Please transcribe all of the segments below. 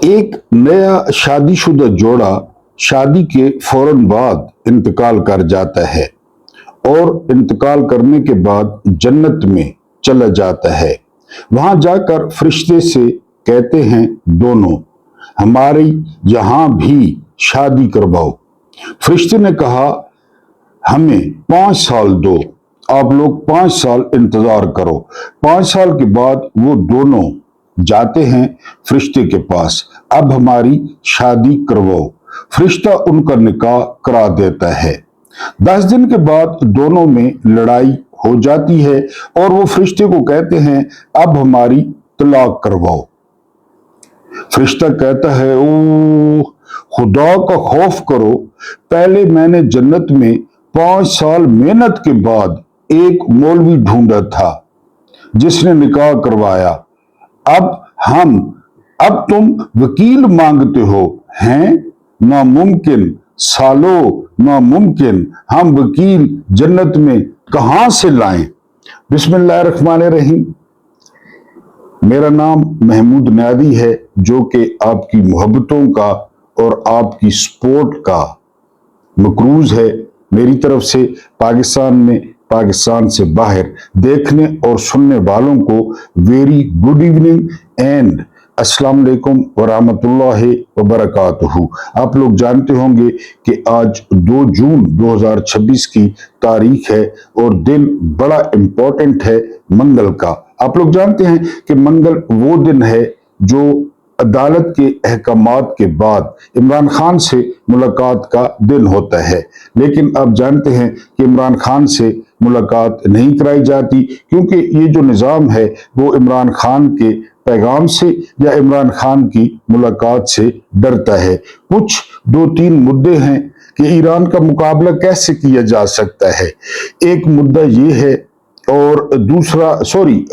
एक नया शादीशुदा जोड़ा शादी के फौरन बाद इंतकाल कर जाता है और इंतकाल करने के बाद जन्नत में चला जाता है। वहां जाकर फरिश्ते से कहते हैं, दोनों हमारी यहां भी शादी करवाओ। फरिश्ते ने कहा, हमें 5 साल दो, आप लोग 5 साल इंतजार करो। 5 साल के बाद वो दोनों जाते हैं फरिश्ते के पास, अब हमारी शादी करवाओ। फरिश्ता उनका निकाह करा देता है। 10 दिन के बाद दोनों में लड़ाई हो जाती है और वो फरिश्ते को कहते हैं, अब हमारी तलाक करवाओ। फरिश्ता कहता है, ओ खुदा का खौफ करो, पहले मैंने जन्नत में 5 साल मेहनत के बाद एक मौलवी ढूंढा था जिसने निकाह करवाया। अब तुम वकील मांगते हो, हैं नामुमकिन सालो नामुमकिन, हम वकील जन्नत में कहां से लाएं। बिस्मिल्लाहिर्रहमानिर्रहीम। मेरा नाम महमूद नादी है, जो कि आपकी मोहब्बतों का और आपकी सपोर्ट का मकरूज है। मेरी तरफ से पाकिस्तान में, पाकिस्तान से बाहर देखने और सुनने वालों को वेरी गुड इवनिंग एंड अस्सलाम वालेकुम वरहमतुल्लाहि वबरकातुहू। आप लोग जानते होंगे कि आज 2 जून 2026 की तारीख है और दिन बड़ा इंपॉर्टेंट है मंगल का। आप लोग जानते हैं कि मंगल वो दिन है जो अदालत के अहकामात के बाद इमरान खान से मुलाकात का दिन होता है। लेकिन आप जानते हैं कि इमरान खान से मुलाकात नहीं कराई जाती, क्योंकि ये जो निज़ाम है वो इमरान खान के पैगाम से या इमरान खान की मुलाकात से डरता है। कुछ 2-3 मुद्दे हैं कि ईरान का मुकाबला कैसे किया जा सकता है। एक मुद्दा ये है, और दूसरा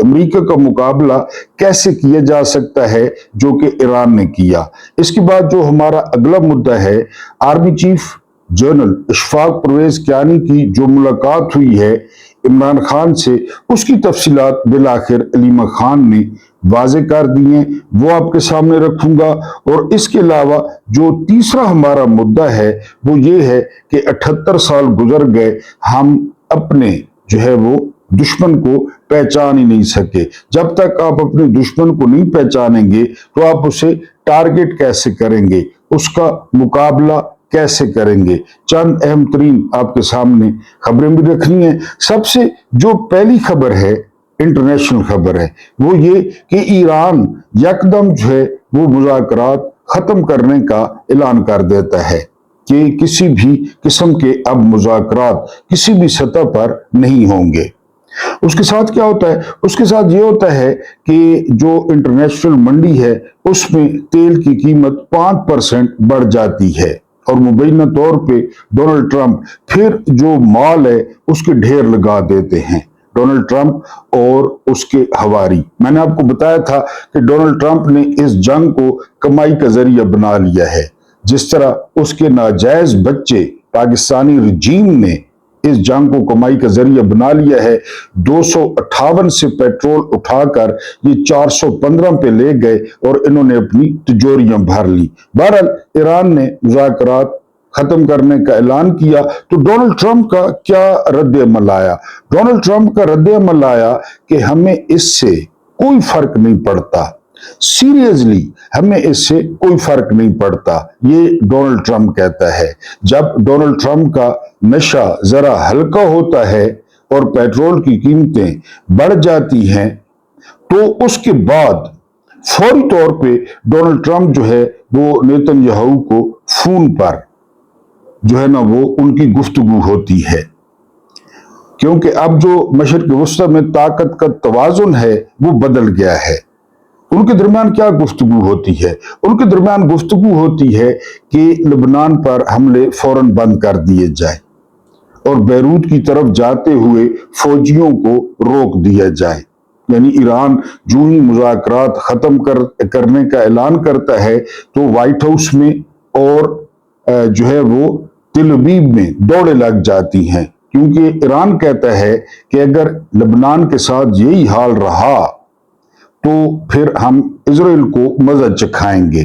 अमेरिका का मुकाबला कैसे किया जा सकता है जो कि ईरान ने किया। इसके बाद जो हमारा अगला मुद्दा है, army chief general Ishfaq Pervez Kayani की जो मुलाकात हुई है इमरान खान से, उसकी तफसीलात बिलाखिर अलीमा खान ने वाजे कर दी हैं, वो आपके सामने रखूंगा। और इसके अलावा जो तीसरा हमारा मुद्दा है वो ये है कि 78 साल गुजर गए, हम अपने जो है वो दुश्मन को पहचान ही नहीं सके। जब तक आप अपने दुश्मन को नहीं पहचानेंगे तो आप उसे टारगेट कैसे करेंगे, उसका मुकाबला कैसे करेंगे। चंद अहम तरीन आपके सामने खबरें भी रखनी है। सबसे जो पहली खबर है, इंटरनेशनल खबर है, वो ये कि ईरान यकदम जो है वो मुज़ाकरात खत्म करने का ऐलान कर देता है कि किसी भी किस्म के अब मुज़ाकरात किसी भी सतह पर नहीं होंगे। उसके साथ क्या होता है, उसके साथ ये होता है कि जो इंटरनेशनल मंडी है उसमें तेल की कीमत 5% बढ़ जाती है और मुबैना तौर पे डोनाल्ड ट्रंप फिर जो माल है उसके ढेर लगा देते हैं। डोनाल्ड ट्रंप और उसके हवारी, मैंने आपको बताया था कि डोनाल्ड ट्रंप ने इस जंग को कमाई का जरिया बना लिया है। जिस तरह उसके नाजायज बच्चे पाकिस्तानी रजीम ने इस जंग को कमाई का जरिया बना लिया है। 258 से पेट्रोल उठाकर ये 415 पे ले गए और इन्होंने अपनी तिजोरियां भर ली। बहरहाल ईरान ने मुज़ाकरात खत्म करने का ऐलान किया, तो डोनाल्ड ट्रंप का क्या रद्द अमल आया? डोनाल्ड ट्रंप का रद्द अमल आया कि हमें इससे कोई फर्क नहीं पड़ता, सीरियसली हमें इससे कोई फर्क नहीं पड़ता, ये डोनाल्ड ट्रंप कहता है। जब डोनाल्ड ट्रंप का नशा जरा हल्का होता है और पेट्रोल की कीमतें बढ़ जाती हैं, तो उसके बाद फौरी तौर पे डोनाल्ड ट्रंप जो है वो नेतन्याहू को फोन पर जो है ना वो उनकी गुफ्तगू होती है, क्योंकि अब जो मशरिक़ वस्ता में ताकत का तवाज़ुन है वो बदल गया है। उनके दरमियान क्या गुफ्तगू होती है? उनके दरमियान गुफ्तगू होती है कि लबनान पर हमले फौरन बंद कर दिए जाए और बैरूत की तरफ जाते हुए फौजियों को रोक दिया जाए। यानी ईरान जो ही मुज़ाकरात खत्म करने का ऐलान करता है तो व्हाइट हाउस में और जो है वो तिल अवीव में दौड़े लग जाती हैं, क्योंकि ईरान कहता है कि अगर लबनान के साथ यही हाल रहा तो फिर हम इजराइल को मजा चखाएंगे।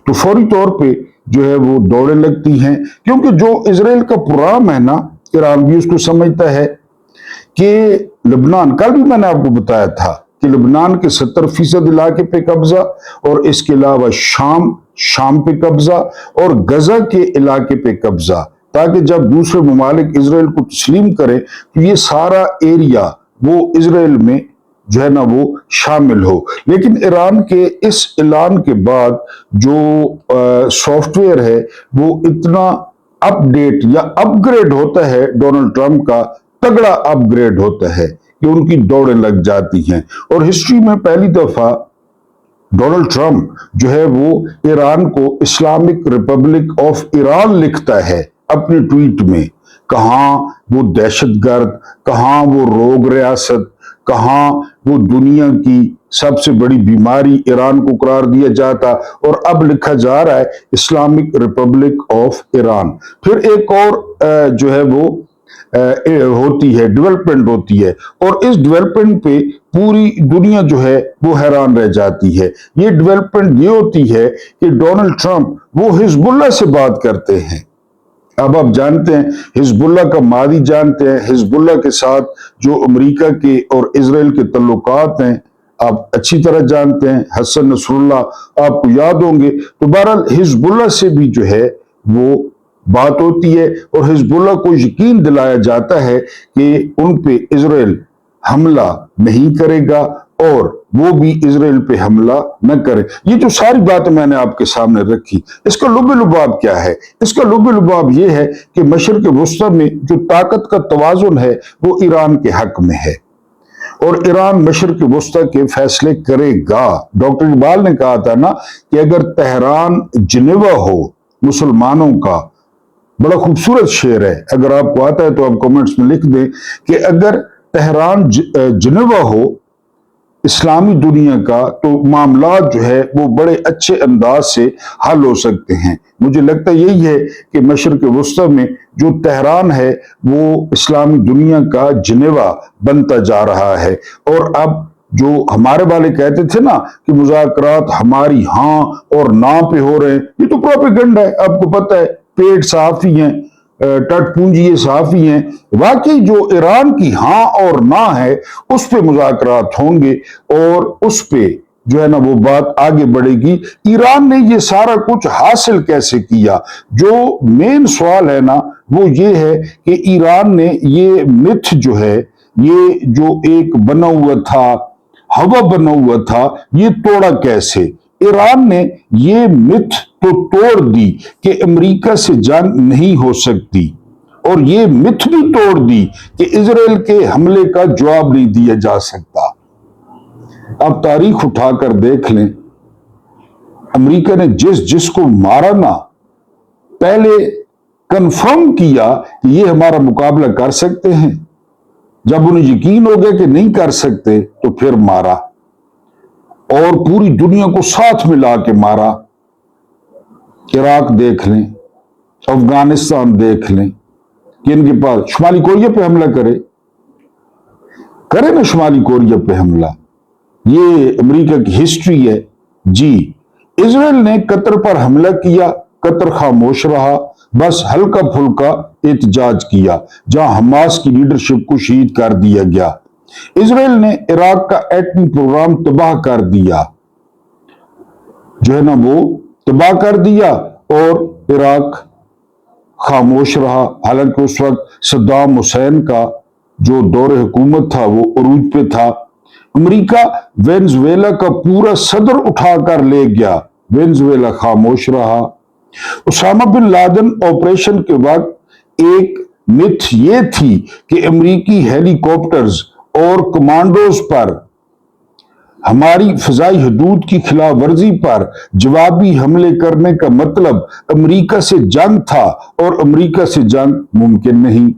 तो फौरी तौर पे जो है वो दौड़े लगती हैं, क्योंकि जो इजराइल का प्रोग्राम है ना, ईरान भी उसको समझता है कि लेबनान, कल भी मैंने आपको बताया था कि लेबनान के 70% इलाके पे कब्जा, और इसके अलावा शाम पे कब्जा, और गजा के इलाके पे कब्जा, ताकि जब दूसरे ममालिक इजराइल को तस्लीम करें तो ये सारा एरिया वो इजराइल में जो है ना वो शामिल हो। लेकिन ईरान के इस ऐलान के बाद जो सॉफ्टवेयर है वो इतना अपडेट या अपग्रेड होता है, डोनाल्ड ट्रंप का तगड़ा अपग्रेड होता है कि उनकी दौड़ें लग जाती हैं। और हिस्ट्री में पहली दफा डोनाल्ड ट्रंप जो है वो ईरान को इस्लामिक रिपब्लिक ऑफ ईरान लिखता है अपने ट्वीट में। कहां वो दहशतगर्द, कहां वो रोग रियासत, कहां वो दुनिया की सबसे बड़ी बीमारी ईरान को करार दिया जाता, और अब लिखा जा रहा है इस्लामिक रिपब्लिक ऑफ ईरान। फिर एक और जो है वो होती है, डेवलपमेंट होती है, और इस डेवलपमेंट पे पूरी दुनिया जो है वो हैरान रह जाती है। ये डेवलपमेंट ये होती है कि डोनाल्ड ट्रंप वो हिजबुल्लाह से बात करते हैं। अब आप जानते हैं हिजबुल्लाह का मादी जानते हैं, हिजबुल्लाह के साथ जो अमेरिका के और इजराइल के तल्लुकात हैं आप अच्छी तरह जानते हैं। हसन नसरुल्लाह आपको याद होंगे। तो बहरहाल हिजबुल्लाह से भी जो है वो बात होती है, और हिजबुल्लाह को यकीन दिलाया जाता है कि उन पे इजराइल हमला नहीं करेगा और वो भी इजराइल पे हमला न करे। ये जो सारी बातें मैंने आपके सामने रखी, इसका लुब लुबाब क्या है? इसका लुब लुबाब ये है कि मशरिक़ वस्ता में जो ताकत का तवाजुन है वो ईरान के हक में है, और ईरान मशरिक़ वस्ता के फैसले करेगा। डॉक्टर इकबाल ने कहा था ना कि अगर तेहरान जिनेवा हो मुसलमानों का, बड़ा खूबसूरत शेर है, अगर आपको आता है तो आप कमेंट्स में लिख दें कि अगर तेहरान जिनेवा हो इस्लामी दुनिया का, तो मामला जो है वो बड़े अच्छे अंदाज से हल हो सकते हैं। मुझे लगता यही है कि मशरिक़ वस्ता में जो तेहरान है वो इस्लामी दुनिया का जिनेवा बनता जा रहा है। और अब जो हमारे वाले कहते थे ना कि मुज़ाकरात हमारी हाँ और ना पे हो रहे हैं, ये तो प्रोपेगेंडा है। आपको पता है पेट साफ ही हैं, तट पूंजी साफ ही हैं। वाकई जो ईरान की हाँ और ना है उस पे मुज़ाकरात होंगे, और उस पे जो है ना वो बात आगे बढ़ेगी। ईरान ने ये सारा कुछ हासिल कैसे किया? जो मेन सवाल है ना वो ये है कि ईरान ने ये मिथ जो है, ये जो एक बना हुआ था, हवा बना हुआ था, ये तोड़ा कैसे? ईरान ने ये मिथ तो तोड़ दी कि अमेरिका से जंग नहीं हो सकती, और ये मिथ भी तोड़ दी कि इजराइल के हमले का जवाब नहीं दिया जा सकता। अब तारीख उठाकर देख लें, अमेरिका ने जिसको मारा ना, पहले कंफर्म किया कि ये हमारा मुकाबला कर सकते हैं। जब उन्हें यकीन हो गया कि नहीं कर सकते तो फिर मारा, और पूरी दुनिया को साथ मिला के मारा। इराक देख लें, अफगानिस्तान देख लें कि इनके पास शुमाली कोरिया पे हमला करे ना, शुमाली कोरिया पे हमला, ये अमेरिका की हिस्ट्री है जी। इजराइल ने कतर पर हमला किया, कतर खामोश रहा, बस हल्का फुल्का एहतजाज किया, जहां हमास की लीडरशिप को शहीद कर दिया गया। इजराइल ने इराक का एटमी प्रोग्राम तबाह कर दिया, जो है ना वो तबाह कर दिया, और इराक खामोश रहा। हालांकि उस वक्त सद्दाम हुसैन का जो दौर हुकूमत था वो उरूज पे था। अमेरिका वेनेजुएला का पूरा सदर उठाकर ले गया, वेनेजुएला खामोश रहा। उसामा बिन लादेन ऑपरेशन के वक्त एक मिथ ये थी कि अमेरिकी हेलीकॉप्टर्स और कमांडोज पर हमारी फिजाई हदूद की खिलाफ वर्जी पर जवाबी हमले करने का मतलब अमेरिका से जंग था, और अमेरिका से जंग मुमकिन नहीं।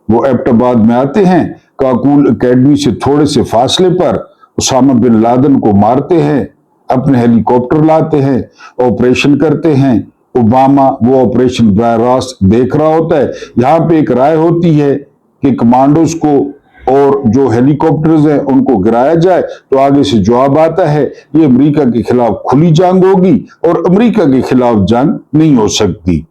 वो एबटाबाद में आते हैं, काकूल एकेडमी से थोड़े से फासले पर उसामा बिन लादेन को मारते हैं, अपने हेलीकॉप्टर लाते हैं, ऑपरेशन करते हैं। ओबामा वो ऑपरेशन बराह रास्त देख रहा होता है। यहां पे एक राय होती है कि कमांडोज को और जो हेलीकॉप्टर्स हैं उनको गिराया जाए, तो आगे से जवाब आता है ये अमेरिका के खिलाफ खुली जंग होगी और अमेरिका के खिलाफ जंग नहीं हो सकती।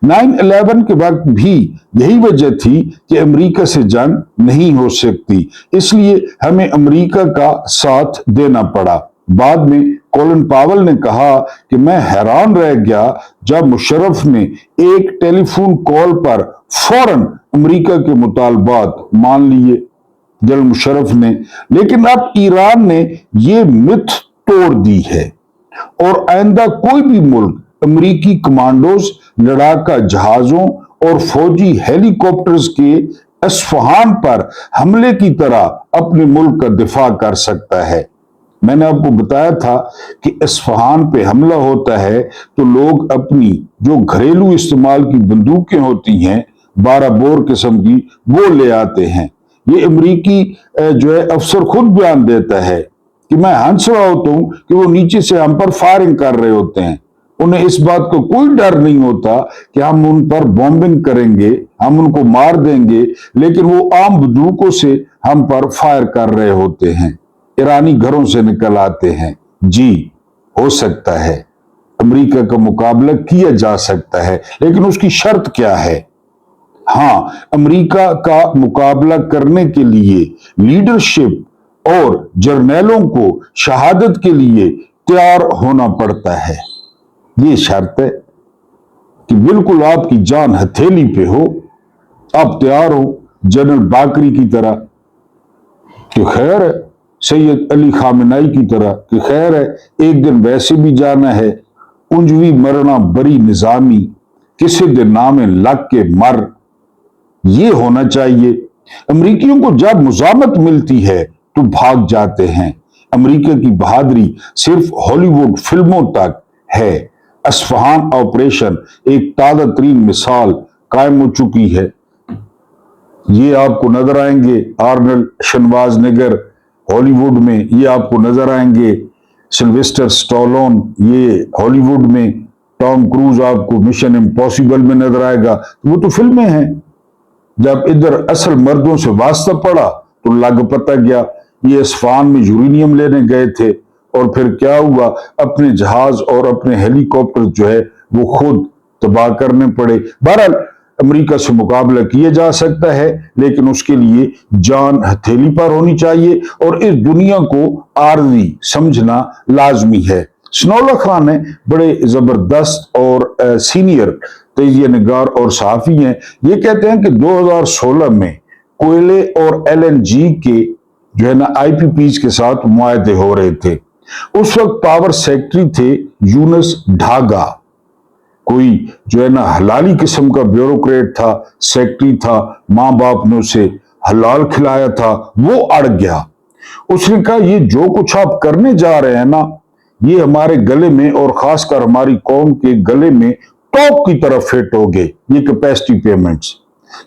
9/11 के वक्त भी यही वजह थी कि अमेरिका से जंग नहीं हो सकती, इसलिए हमें अमेरिका का साथ देना पड़ा। बाद में कॉलिन पावेल ने कहा कि मैं हैरान रह गया जब मुशर्रफ ने एक टेलीफोन कॉल पर फौरन अमेरिका के मुतालबात मान लिए, जनरल मुशर्रफ ने। लेकिन अब ईरान ने ये मिथ तोड़ दी है और आइंदा कोई भी मुल्क अमेरिकी कमांडोज, लड़ाका जहाजों और फौजी हेलीकॉप्टर्स के अस्फहान पर हमले की तरह अपने मुल्क का दिफा कर सकता है। मैंने आपको बताया था कि अस्फहान पे हमला होता है तो लोग अपनी जो घरेलू इस्तेमाल की बंदूकें होती हैं 12 बोर किस्म की, वो ले आते हैं। ये अमेरिकी जो है अफसर खुद बयान देता है कि मैं हंस रहा होता हूं कि वो नीचे से हम पर फायरिंग कर रहे होते हैं। उन्हें इस बात को कोई डर नहीं होता कि हम उन पर बॉम्बिंग करेंगे, हम उनको मार देंगे, लेकिन वो आम बंदूकों से हम पर फायर कर रहे होते हैं। ईरानी घरों से निकल आते हैं। जी, हो सकता है अमेरिका का मुकाबला किया जा सकता है, लेकिन उसकी शर्त क्या है? हां, अमेरिका का मुकाबला करने के लिए लीडरशिप और जर्नैलों को शहादत के लिए तैयार होना पड़ता है। ये शर्त है कि बिल्कुल आपकी जान हथेली पे हो, आप तैयार हो जनरल बाकरी की तरह कि खैर है, सैयद अली खामेनाई की तरह कि खैर है, एक दिन वैसे भी जाना है, उंजवी मरना बड़ी निजामी, किसी दिन नामे लग के मर। ये होना चाहिए। अमरीकियों को जब मुजामत मिलती है तो भाग जाते हैं। अमेरिका की बहादुरी सिर्फ हॉलीवुड फिल्मों तक है। अस्फहान ऑपरेशन एक ताजा तरीन मिसाल कायम हो चुकी है। ये आपको नजर आएंगे आर्नल्ड शनवाजनगर हॉलीवुड में, ये आपको नजर आएंगे सिल्वेस्टर स्टैलोन ये हॉलीवुड में, टॉम क्रूज आपको मिशन इम्पॉसिबल में नजर आएगा। वो तो फिल्में हैं। जब इधर असल मर्दों से वास्ता पड़ा तो लग पता गया ये अस्फहान में यूरेनियम लेने गए थे और फिर क्या हुआ, अपने जहाज और अपने हेलीकॉप्टर जो है वो खुद तबाह करने पड़े। बहरहाल अमेरिका से मुकाबला किया जा सकता है, लेकिन उसके लिए जान हथेली पर होनी चाहिए और इस दुनिया को आरजी समझना लाजमी है। सनाउल्लाह खान ने बड़े जबरदस्त और सीनियर तजिया निगार और सहाफी हैं। ये कहते हैं कि 2016 में कोयले और LNG के जो है ना IPPs के साथ मुआहदे हो रहे थे। उस वक्त पावर सेक्रेटरी थे यूनुस ढागा, कोई जो है ना हलाली किस्म का ब्यूरोक्रेट था, सेक्रेटरी था, मां बाप ने उसे हलाल खिलाया था, वो अड़ गया। उसने कहा ये जो कुछ आप करने जा रहे हैं ना, ये हमारे गले में और खासकर हमारी कौम के गले में टॉप की तरफ फिट हो गए, ये कैपेसिटी पेमेंट्स।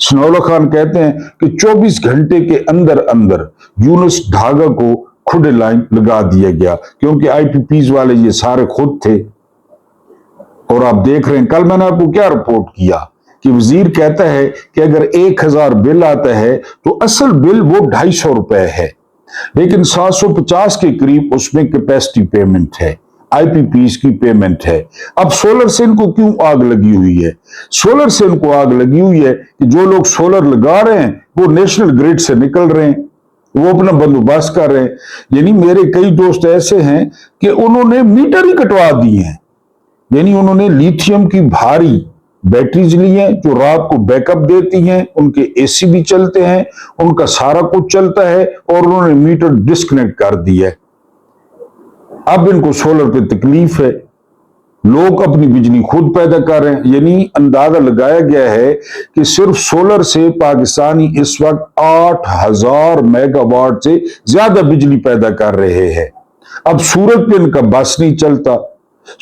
सनाउल्लाह खान कहते हैं कि 24 घंटे के अंदर अंदर यूनुस ढागा को खुद लाइन लगा दिया गया, क्योंकि IPPs वाले ये सारे खुद थे। और आप देख रहे हैं, कल मैंने आपको क्या रिपोर्ट किया कि वजीर कहता है कि अगर 1000 बिल आता है तो असल बिल वो 250 रुपए है, लेकिन 750 के करीब उसमें कैपेसिटी पेमेंट है, IPPs की पेमेंट है। अब सोलर से इनको क्यों आग लगी हुई है? सोलर से इनको आग लगी हुई है कि जो लोग सोलर लगा रहे हैं वो नेशनल ग्रिड से निकल रहे हैं, वो अपना बंदोबस्त कर रहे हैं। यानी मेरे कई दोस्त ऐसे हैं कि उन्होंने मीटर ही कटवा दिए हैं, यानी उन्होंने लिथियम की भारी बैटरीज ली हैं जो रात को बैकअप देती हैं, उनके AC भी चलते हैं, उनका सारा कुछ चलता है, और उन्होंने मीटर डिस्कनेक्ट कर दिया है। अब इनको सोलर पे तकलीफ है, लोग अपनी बिजली खुद पैदा कर रहे हैं। यानी अंदाजा लगाया गया है कि सिर्फ सोलर से पाकिस्तानी इस वक्त 8000 मेगावाट से ज्यादा बिजली पैदा कर रहे हैं। अब सूरज पे इनका बस नहीं चलता,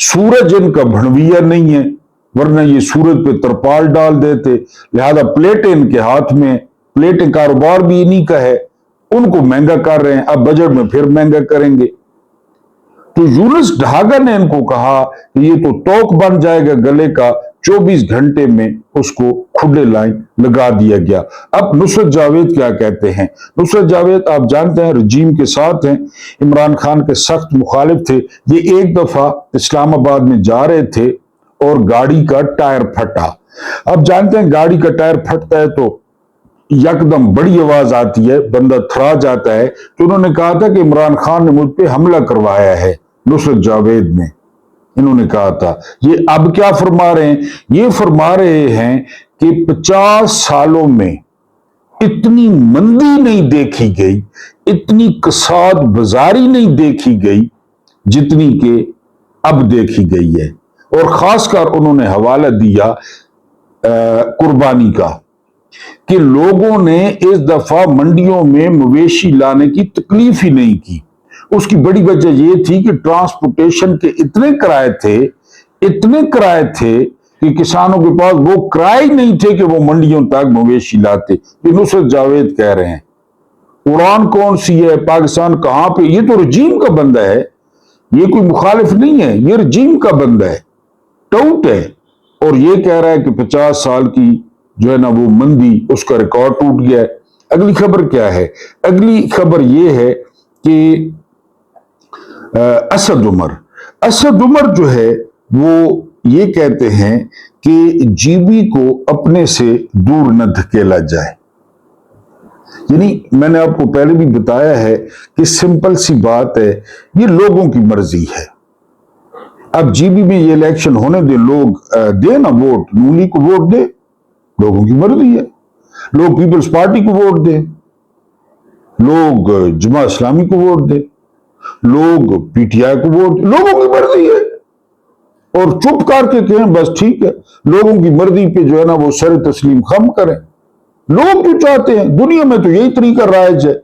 सूरज इनका भणविया नहीं है, वरना ये सूरज पे तरपाल डाल देते। लिहाजा प्लेटें इनके हाथ में, प्लेटें कारोबार भी इन्हीं का है, उनको महंगा कर रहे हैं, अब बजट में फिर महंगा करेंगे। तो यूनुस ढागा ने इनको कहा कि ये तो तोक बन जाएगा गले का, 24 घंटे में उसको खुले लाइन लगा दिया गया। अब नुसरत जावेद क्या कहते हैं? नुसरत जावेद आप जानते हैं रजीम के साथ हैं, इमरान खान के सख्त मुखालिफ थे। ये एक दफा इस्लामाबाद में जा रहे थे और गाड़ी का टायर फटा। अब जानते हैं गाड़ी का टायर फटता है तो यकदम बड़ी आवाज आती है, बंदा थरा जाता है। तो उन्होंने कहा था कि इमरान खान ने मुझ पे हमला करवाया है, नुसरत जावेद ने, इन्होंने कहा था। ये अब क्या फरमा रहे हैं? ये फरमा रहे हैं कि 50 सालों में इतनी मंदी नहीं देखी गई, इतनी कसाद बाजारी नहीं देखी गई जितनी कि अब देखी गई है। और खासकर उन्होंने हवाला दिया कुर्बानी का कि लोगों ने इस दफा मंडियों में मवेशी लाने की तकलीफ ही नहीं की। उसकी बड़ी वजह यह थी कि ट्रांसपोर्टेशन के इतने किराए थे कि किसानों के पास वो किराए नहीं थे कि वो मंडियों तक मवेशी लाते। ये नुसरत जावेद कह रहे हैं। उड़ान कौन सी है, पाकिस्तान कहां पे? ये तो रजीम का बंदा है, ये कोई मुखालिफ नहीं है, ये रजीम का बंदा है, टाउट है। और ये कह रहा है कि 50 साल की जो है ना वो मंदी, उसका रिकॉर्ड टूट गया है। अगली खबर क्या है? अगली खबर ये है कि असद उमर जो है वो ये कहते हैं कि जीबी को अपने से दूर न धकेला जाए। यानी मैंने आपको पहले भी बताया है कि सिंपल सी बात है, ये लोगों की मर्जी है। अब जीबी में ये इलेक्शन होने दे, लोग दे ना वोट, नून लीग को वोट दे, लोगों की मर्जी है। लोग पीपल्स पार्टी को वोट दे, लोग जमा इस्लामी को वोट दे, लोग पीटीआई को वोट दे, लोगों की मर्जी है। और चुप करके कहें बस ठीक है, लोगों की मर्जी पे जो है ना वो सर तस्लीम खम करें। लोग क्यों चाहते हैं? दुनिया में तो यही तरीका राइज है,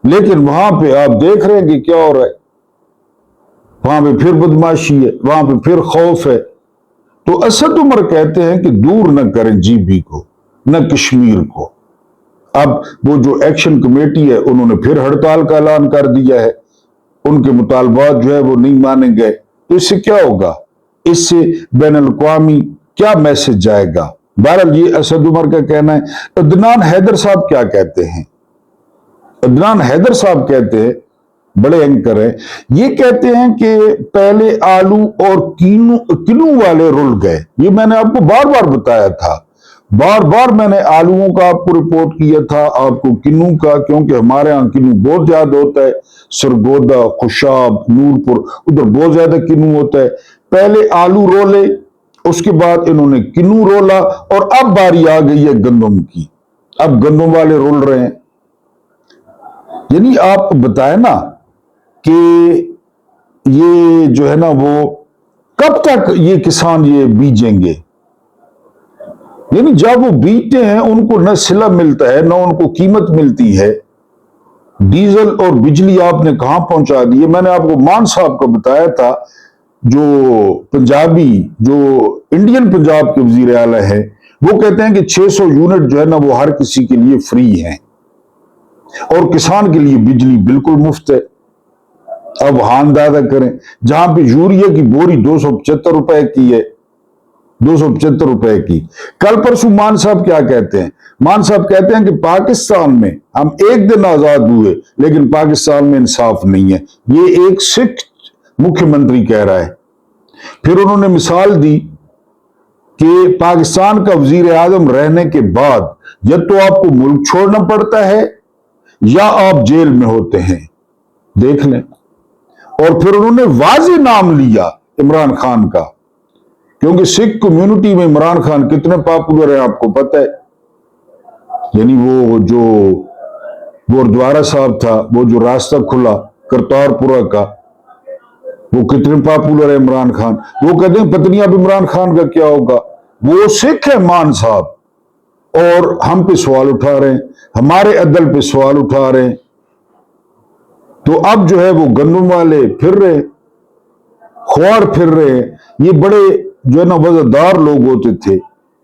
लेकिन वहां पे आप देख रहे हैं कि क्या हो रहा है। वहां पे फिर बदमाशी है, वहां पे फिर खौफ है। तो असद उमर कहते हैं कि दूर न करें जीबी को, न कश्मीर को। अब वो जो एक्शन कमेटी है उन्होंने फिर हड़ताल का ऐलान कर दिया है, उनके मुतालबात जो है वो नहीं माने गए। तो इससे क्या होगा? इससे बैनुल अक़वामी क्या मैसेज जाएगा? बहरहाल ये असद उमर का कहना है। अदनान हैदर साहब क्या कहते हैं? अदनान हैदर साहब कहते हैं, बड़े एंकर हैं, ये कहते हैं कि पहले आलू और किन्नू वाले रुल गए। ये मैंने आपको बार बार बताया था, बार बार मैंने आलूओं का आपको रिपोर्ट किया था, आपको किन्नू का, क्योंकि हमारे यहाँ किन्नू बहुत ज्यादा होता है। सरगोदा, खुशाब, नूरपुर, उधर बहुत ज्यादा किन्नू होता है। पहले आलू रोले, उसके बाद इन्होंने किन्नू रोला, और अब बारी आ गई है गंदम की। अब गंदम वाले रोल रहे हैं। यानी आप बताएं ना कि ये जो है ना वो कब तक ये किसान ये बीजेंगे? यानी जब वो बीजते हैं उनको न सिला मिलता है, न उनको कीमत मिलती है। डीजल और बिजली आपने कहां पहुंचा दी है? मैंने आपको मान साहब को बताया था, जो पंजाबी, जो इंडियन पंजाब के वजीर आला है, वो कहते हैं कि 600 यूनिट जो है ना वो हर किसी के लिए फ्री है, और किसान के लिए बिजली बिल्कुल मुफ्त है। अब हाँ अंदाजा करें, जहां पे यूरिया की बोरी 275 रुपए की है, 275 रुपए की। कल परसों मान साहब क्या कहते हैं? मान साहब कहते हैं कि पाकिस्तान में हम एक दिन आजाद हुए, लेकिन पाकिस्तान में इंसाफ नहीं है। ये एक सिख मुख्यमंत्री कह रहा है। फिर उन्होंने मिसाल दी कि पाकिस्तान का वजीर आजम रहने के बाद या तो आपको मुल्क छोड़ना पड़ता है या आप जेल में होते हैं, देख लें। और फिर उन्होंने वाज़ेह नाम लिया इमरान खान का, क्योंकि सिख कम्युनिटी में इमरान खान कितने पॉपुलर है आपको पता है। यानी वो जो गुरुद्वारा साहब था, वो जो रास्ता खुला करतारपुरा का, वो कितने पॉपुलर है इमरान खान। वो कहते हैं पत्नी अब इमरान खान का क्या होगा? वो सिख है मान साहब, और हम पे सवाल उठा रहे हैं, हमारे अदल पे सवाल उठा रहे हैं। तो अब जो है वो गंदम वाले फिर रहे, ख्वार फिर रहे। ये बड़े जो है ना वजहदार लोग होते थे,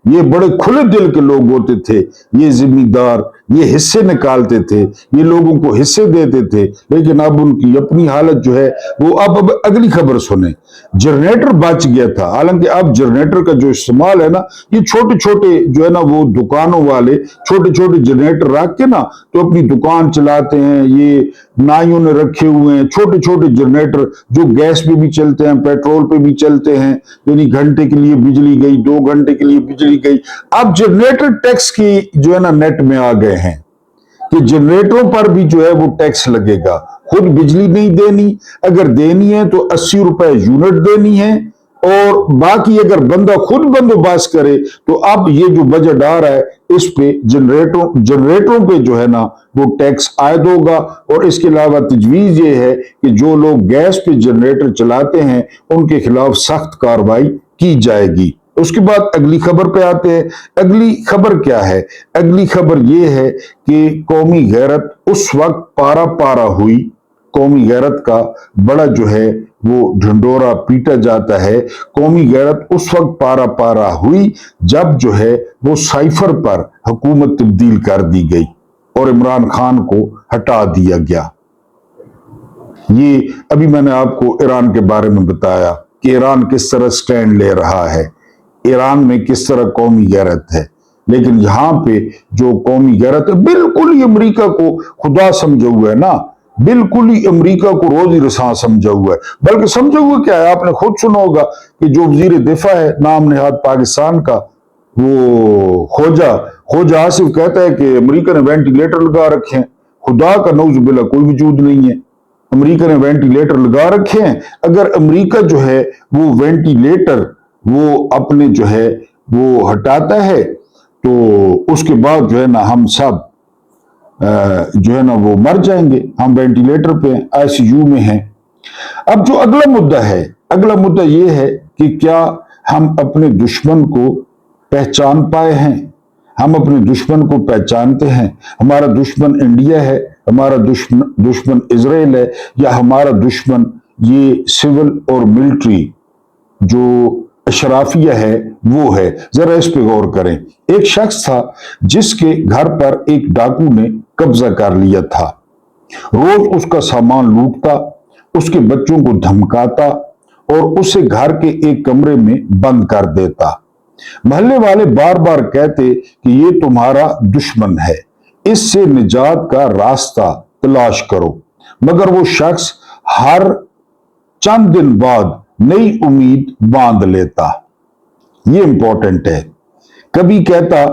ये बड़े खुले दिल के लोग होते थे, ये जिम्मेदार, ये हिस्से निकालते थे, ये लोगों को हिस्से देते थे, लेकिन अब उनकी अपनी हालत जो है वो अब अगली खबर सुने। जनरेटर बच गया था, हालांकि अब जनरेटर का जो इस्तेमाल है ना, ये छोटे छोटे जो है ना वो दुकानों वाले छोटे छोटे जनरेटर रख के ना तो अपनी दुकान चलाते हैं। ये नाइयों ने रखे हुए हैं छोटे छोटे जनरेटर जो गैस पे भी चलते हैं, पेट्रोल पे भी चलते हैं, यानी घंटे के लिए बिजली गई, 2 घंटे के लिए बिजली गई। अब जनरेटर टैक्स की जो है ना नेट में आ गए हैं कि जनरेटरों पर भी जो है वो टैक्स लगेगा। खुद बिजली नहीं देनी, अगर देनी है तो 80 रुपए यूनिट देनी है, और बाकी अगर बंदा खुद बंदोबस्त करे तो अब ये जो बजट आ रहा है इस पे जनरेटरों पे जो है ना वो टैक्स आयद होगा। और इसके अलावा तजवीज ये है कि जो लोग गैस पे जनरेटर चलाते हैं उनके खिलाफ सख्त कार्रवाई की जाएगी। उसके बाद अगली खबर पे आते हैं। अगली खबर क्या है? अगली खबर ये है कि कौमी गैरत उस वक्त पारा पारा हुई, कौमी गैरत का बड़ा जो है वो ढंडोरा पीटा जाता है। कौमी गैरत उस वक्त पारा पारा हुई जब जो है वो साइफर पर हुकूमत तब्दील कर दी गई और इमरान खान को हटा दिया गया। ये अभी मैंने आपको ईरान के बारे में बताया कि ईरान किस तरह स्टैंड ले रहा है, ईरान में किस तरह कौमी गैरत है, लेकिन यहां पे जो कौमी गैरत है बिल्कुल ही अमेरिका को खुदा समझा हुआ है ना, बिल्कुल ही अमेरिका को रोज रसा समझा हुआ है। बल्कि समझा हुआ क्या है, आपने खुद सुना होगा कि जो वजीर दिफा है नाम नेहाद पाकिस्तान का, वो खोजा आसिफ कहता है कि अमेरिका ने वेंटिलेटर लगा रखे हैं। खुदा का नौजुबिल्ला कोई वजूद नहीं है, अमेरिका ने वेंटिलेटर लगा रखे हैं। अगर अमेरिका जो है वो वेंटिलेटर वो अपने जो है वो हटाता है तो उसके बाद जो है ना हम सब जो है ना वो मर जाएंगे। हम वेंटिलेटर पे हैं, आईसीयू में हैं। अब जो अगला मुद्दा है, अगला मुद्दा ये है कि क्या हम अपने दुश्मन को पहचान पाए हैं? हम अपने दुश्मन को पहचानते हैं? हमारा दुश्मन इंडिया है, हमारा दुश्मन इजराइल है, या हमारा दुश्मन ये सिविल और मिलिट्री जो अशराफिया है वो है? जरा इस पे गौर करें। एक शख्स था जिसके घर पर एक डाकू ने कब्जा कर लिया था। रोज उसका सामान लूटता, उसके बच्चों को धमकाता और उसे घर के एक कमरे में बंद कर देता। मोहल्ले वाले बार बार कहते कि ये तुम्हारा दुश्मन है, इससे निजात का रास्ता तलाश करो। मगर वो शख्स हर चंद दिन बाद नई उम्मीद बांध लेता। ये इंपॉर्टेंट है। कभी कहता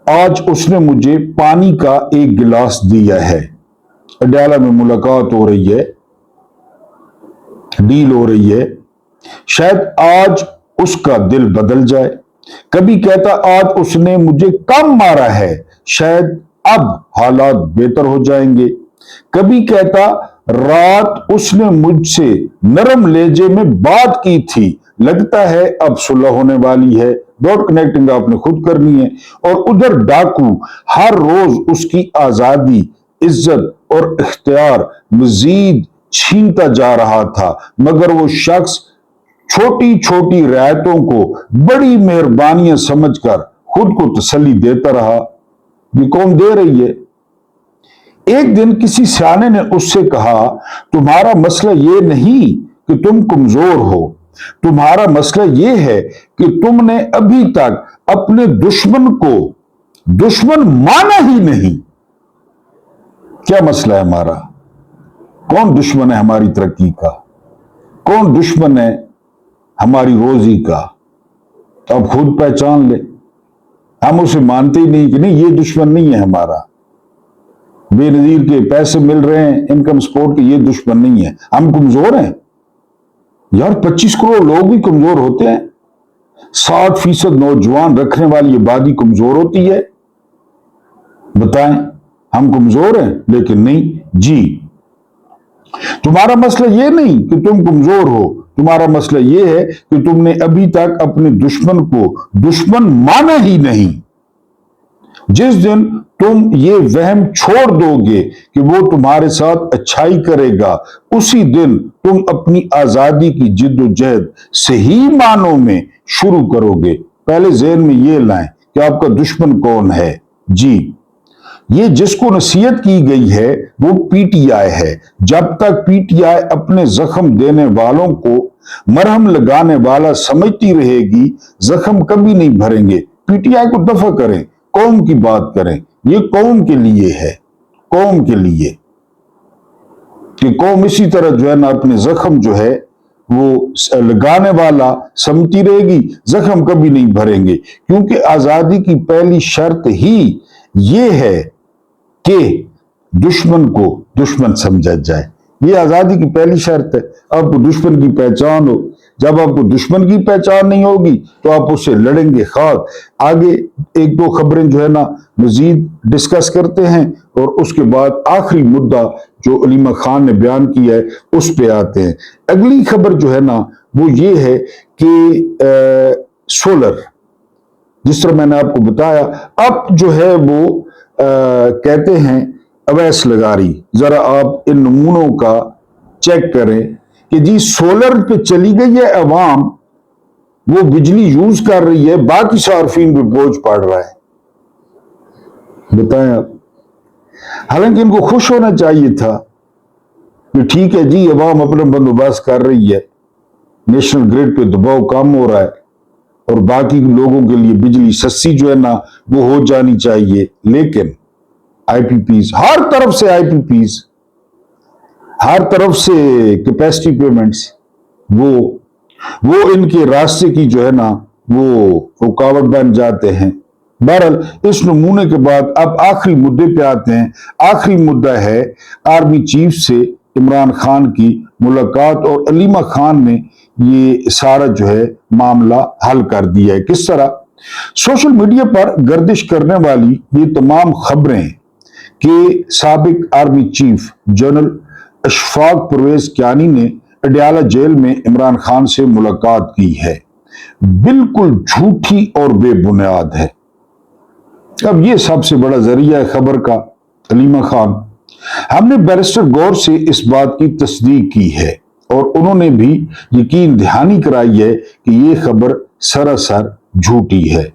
आज उसने मुझे पानी का एक गिलास दिया है, अडयाला में मुलाकात हो रही है, डील हो रही है, शायद आज उसका दिल बदल जाए। कभी कहता आज उसने मुझे कम मारा है, शायद अब हालात बेहतर हो जाएंगे। कभी कहता रात उसने मुझसे नरम लहजे में बात की थी, लगता है अब सुलह होने वाली है। डॉट कनेक्टिंग आपने खुद करनी है। और उधर डाकू हर रोज उसकी आजादी, इज्जत और इख्तियार मजीद छीनता जा रहा था, मगर वो शख्स छोटी छोटी रियायतों को बड़ी मेहरबानियां समझकर खुद को तसल्ली देता रहा। ये कौन दे रही है? एक दिन किसी सियाने ने उससे कहा तुम्हारा मसला ये नहीं कि तुम कमजोर हो, तुम्हारा मसला ये है कि तुमने अभी तक अपने दुश्मन को दुश्मन माना ही नहीं। क्या मसला है हमारा? कौन दुश्मन है हमारी तरक्की का? कौन दुश्मन है हमारी रोजी का? अब खुद पहचान ले। हम उसे मानते ही नहीं कि नहीं ये दुश्मन नहीं है हमारा। बेनजीर के पैसे मिल रहे हैं इनकम सपोर्ट के, ये दुश्मन नहीं है। हम कमजोर हैं यार, 25 करोड़ लोग भी कमजोर होते हैं। 60% नौजवान रखने वाली आबादी कमजोर होती है। बताएं हम कमजोर हैं? लेकिन नहीं जी। तुम्हारा मसला ये नहीं कि तुम कमजोर हो, तुम्हारा मसला ये है कि तुमने अभी तक अपने दुश्मन को दुश्मन माना ही नहीं। जिस दिन तुम ये वहम छोड़ दोगे कि वो तुम्हारे साथ अच्छाई करेगा, उसी दिन तुम अपनी आजादी की जिद्दोजहद सही मानों में शुरू करोगे। पहले ज़हन में ये लाएं कि आपका दुश्मन कौन है। जी ये जिसको नसीहत की गई है वो पीटीआई है। जब तक पीटीआई अपने जख्म देने वालों को मरहम लगाने वाला समझती रहेगी, जख्म कभी नहीं भरेंगे। पीटीआई को दफा करें, कौम की बात करें। ये कौम के लिए है, कौम के लिए, कि कौम इसी तरह जो है ना अपने जख्म जो है वो लगाने वाला समझती रहेगी, जख्म कभी नहीं भरेंगे। क्योंकि आजादी की पहली शर्त ही ये है कि दुश्मन को दुश्मन समझा जाए। ये आजादी की पहली शर्त है। आपको दुश्मन की पहचान हो। जब आपको दुश्मन की पहचान नहीं होगी तो आप उससे लड़ेंगे खाक। आगे एक दो खबरें जो है ना मजीद डिस्कस करते हैं और उसके बाद आखिरी मुद्दा जो अलीमा खान ने बयान किया है उस पे आते हैं। अगली खबर जो है ना वो ये है कि सोलर, जिस तरह मैंने आपको बताया, अब जो है वो कहते हैं अवैस लगारी। जरा आप इन नमूनों का चेक करें कि जी सोलर पे चली गई है अवाम, वो बिजली यूज कर रही है, बाकी सार्फिन पे बोझ पड़ रहा है। बताएं आप। हालांकि इनको खुश होना चाहिए था कि ठीक है जी अवाम अपना बंदोबस्त कर रही है, नेशनल ग्रिड पे दबाव कम हो रहा है और बाकी लोगों के लिए बिजली सस्ती जो है ना वो हो जानी चाहिए। लेकिन आईपीपीज, हर तरफ से आईपीपीज, हर तरफ से कैपेसिटी पेमेंट्स, वो इनके रास्ते की जो है ना वो रुकावट बन जाते हैं। बहरहाल इस नमूने के बाद अब आखिरी मुद्दे पे आते हैं। आखिरी मुद्दा है आर्मी चीफ से इमरान खान की मुलाकात, और अलीमा खान ने ये सारा जो है मामला हल कर दिया है। किस तरह? सोशल मीडिया पर गर्दिश करने वाली ये तमाम खबरें कि साबिक army chief general Ashfaq Pervez Kayani ने अडयाला जेल में इमरान खान से मुलाकात की है, बिल्कुल झूठी और बेबुनियाद है। अब ये सबसे बड़ा जरिया है खबर का अलीमा खान। हमने बैरिस्टर गौर से इस बात की तस्दीक की है और उन्होंने भी यकीन दहानी कराई है कि ये खबर सरासर झूठी है।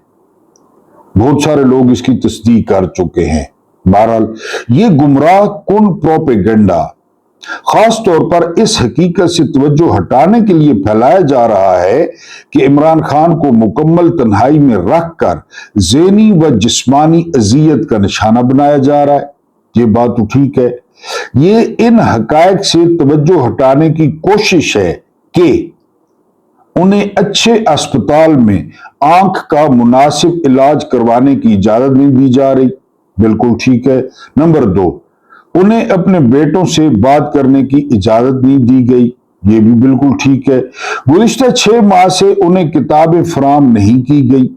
बहुत सारे लोग इसकी तस्दीक कर चुके हैं। बहरहाल ये गुमराह कुन प्रोपेगेंडा खास तौर पर इस हकीकत से तवज्जो हटाने के लिए फैलाया जा रहा है कि इमरान खान को मुकम्मल तन्हाई में रखकर ज़हनी व जिस्मानी अजियत का निशाना बनाया जा रहा है। ये बात तो ठीक है। ये इन हकायक से तवज्जो हटाने की कोशिश है कि उन्हें अच्छे अस्पताल में आंख का मुनासिब इलाज करवाने की इजाजत नहीं दी जा रही। बिल्कुल ठीक है। नंबर 2, उन्हें अपने बेटों से बात करने की इजाजत नहीं दी गई। ये भी बिल्कुल ठीक है। गुज़िश्ता 6 माह से उन्हें किताबें फराहम नहीं की गई।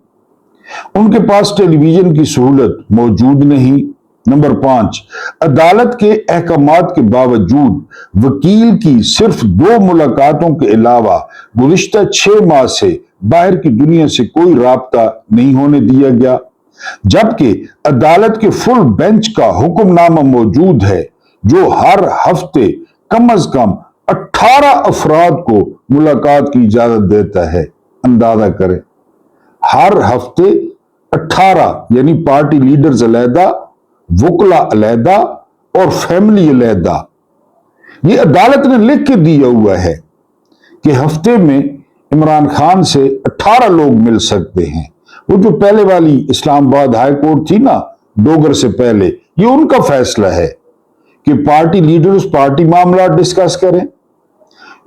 उनके पास टेलीविजन की सहूलत मौजूद नहीं। नंबर 5, अदालत के अहकामात के बावजूद वकील की सिर्फ 2 मुलाकातों के अलावा गुज़िश्ता 6 माह से बाहर की दुनिया से कोई राब्ता नहीं होने दिया गया, जबकि अदालत के फुल बेंच का हुक्मनामा मौजूद है जो हर हफ्ते कम अज कम 18 अफराद को मुलाकात की इजाजत देता है। अंदाजा करें, हर हफ्ते 18, यानी पार्टी लीडर्स अलहदा, वकला अलहदा और फैमिली अलहदा। ये अदालत ने लिख के दिया हुआ है कि हफ्ते में इमरान खान से 18 लोग मिल सकते हैं। वो जो पहले वाली इस्लामाबाद हाई कोर्ट थी ना डोगर से पहले, ये उनका फैसला है कि पार्टी लीडर्स पार्टी मामला डिस्कस करें,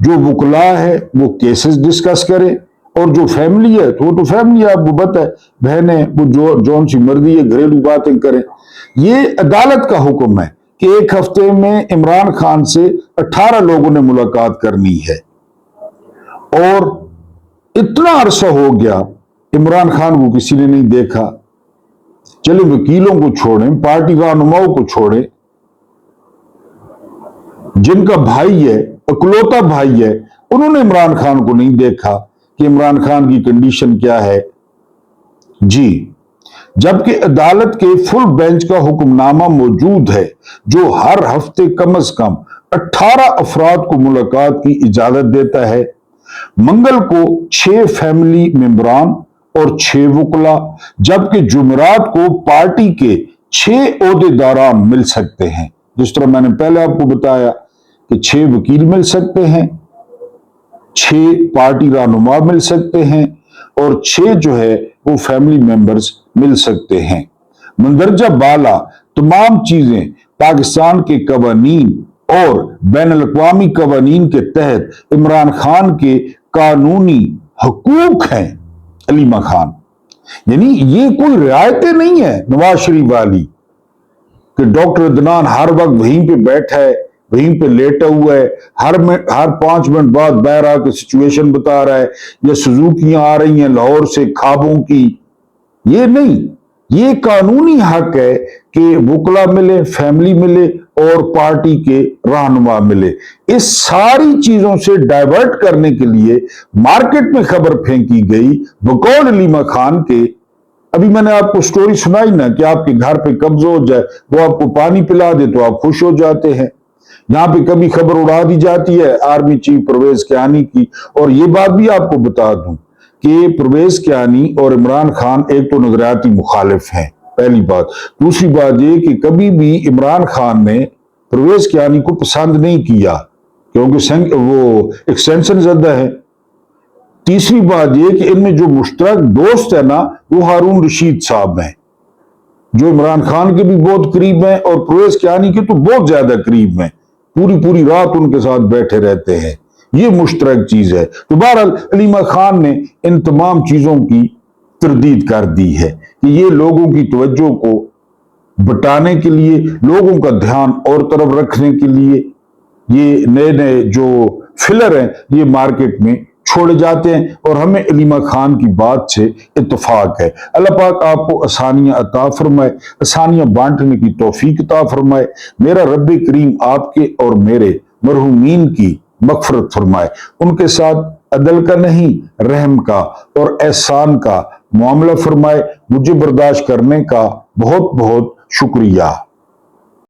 जो वकला है वो केसेस डिस्कस करें, और जो फैमिली है तो वो तो फैमिली है, आपको पता है, बहनें वो जो जौन सी मर्जी है घरेलू बातें करें। ये अदालत का हुक्म है कि एक हफ्ते में इमरान खान से 18 लोगों ने मुलाकात करनी है। और इतना अरसा हो गया इमरान खान को किसी ने नहीं देखा। चले वकीलों को छोड़ें, पार्टी रहनुमाओं को छोड़ें, जिनका भाई है, इकलौता भाई है, उन्होंने इमरान खान को नहीं देखा कि इमरान खान की कंडीशन क्या है जी। जबकि अदालत के फुल बेंच का हुक्मनामा मौजूद है जो हर हफ्ते कम अज कम 18 अफराद को मुलाकात की इजाजत देता है। मंगल को 6 फैमिली मेंबरान और 6 वकला, जबकि जुमेरात को पार्टी के 6 ओहदेदारान मिल सकते हैं। जिस तरह मैंने पहले आपको बताया कि 6 वकील मिल सकते हैं, 6 पार्टी रहनुमा मिल सकते हैं और 6 जो है वो फैमिली मेंबर्स मिल सकते हैं। मंदरजा बाला तमाम चीजें पाकिस्तान के कवानीन और बैन अल-अक़वामी कवानीन के तहत इमरान खान के कानूनी हकूक हैं। अलीमा खान यानी ये कोई रियायतें नहीं है नवाज शरीफ वाली कि डॉक्टर अदनान हर वक्त वहीं पे बैठा है, वहीं पे लेटा हुआ है, हर 5 मिनट बाद बाहर आकर सिचुएशन बता रहा है, या सुजुकियां आ रही हैं लाहौर से खाबों की। ये नहीं, ये कानूनी हक है कि वकला मिले, फैमिली मिले और पार्टी के रहनुमा मिले। इस सारी चीजों से डाइवर्ट करने के लिए मार्केट में खबर फेंकी गई बकौल अलीमा खान के। अभी मैंने आपको स्टोरी सुनाई ना कि आपके घर पे कब्जा हो जाए, वो आपको पानी पिला दे तो आप खुश हो जाते हैं। यहां पे कभी खबर उड़ा दी जाती है आर्मी चीफ परवेज कियानी की। और ये बात भी आपको बता दूं कि परवेज कियानी और इमरान खान एक तो नजरियाती मुखालिफ हैं, पहली बात। दूसरी बात ये कि कभी भी इमरान खान ने परवेज कियानी को पसंद नहीं किया क्योंकि वो एक्सटेंशन ज़्यादा है। तीसरी बात यह कि इनमें जो मुश्तरक दोस्त है ना वो हारून रशीद साहब हैं, जो इमरान खान के भी बहुत करीब हैं और परवेज कियानी के तो बहुत ज्यादा करीब हैं। पूरी रात उनके साथ बैठे रहते हैं। ये मुश्तरक चीज है। तो बहरहाल अलीमा खान ने इन तमाम चीजों की तरदीद कर दी है कि ये लोगों की तवज्जो को बटाने के लिए, लोगों का ध्यान और तरफ रखने के लिए ये नए जो फिलर हैं ये मार्केट में छोड़े जाते हैं। और हमें अलीमा खान की बात से इत्तफाक है। अल्लाह पाक आपको आसानियां अता फरमाए, आसानियां बांटने की तौफीक अता फरमाए। मेरा रब करीम आपके और मेरे मरहूमीन की मगफरत फरमाए। उनके साथ अदल का नहीं रहम का और एहसान का मामला फरमाए। मुझे बर्दाश्त करने का बहुत बहुत शुक्रिया।